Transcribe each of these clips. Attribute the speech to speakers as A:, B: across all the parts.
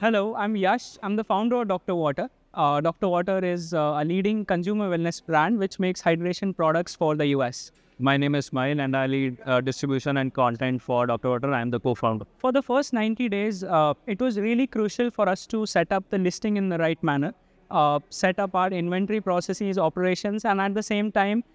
A: Hello, I'm Yash. I'm the founder of Dr. Water. Dr. Water is a leading consumer wellness brand which makes hydration products for the US.
B: My name is Smile and I lead distribution and content for Dr. Water. I am the co-founder.
A: For the first 90 days, it was really crucial for us to set up the listing in the right manner, set up our inventory processes, operations, and at the same time,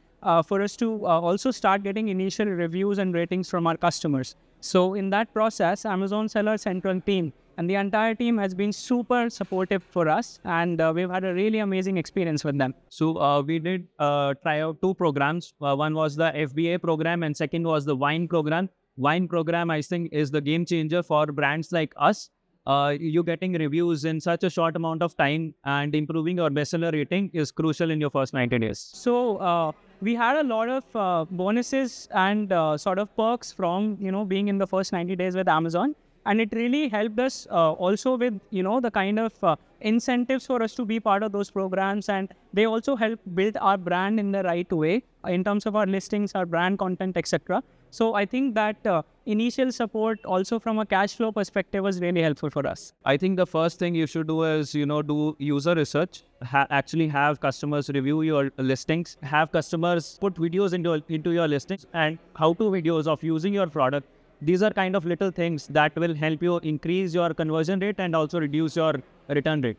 A: for us to also start getting initial reviews and ratings from our customers. So in that process, Amazon Seller Central team and the entire team has been super supportive for us, and we've had a really amazing experience with them.
B: So we did try out two programs. One was the FBA program and second was the wine program. Wine program, I think, is the game changer for brands like us. You getting reviews in such a short amount of time and improving your bestseller rating is crucial in your first 90 days.
A: So we had a lot of bonuses and sort of perks from being in the first 90 days with Amazon, and it really helped us also with the kind of incentives for us to be part of those programs, and they also help build our brand in the right way in terms of our listings, our brand content, etc. So I think that initial support also from a cash flow perspective was really helpful for us.
B: I think the first thing you should do is, do user research, actually have customers review your listings, have customers put videos into your listings and how-to videos of using your product. These are kind of little things that will help you increase your conversion rate and also reduce your return rate.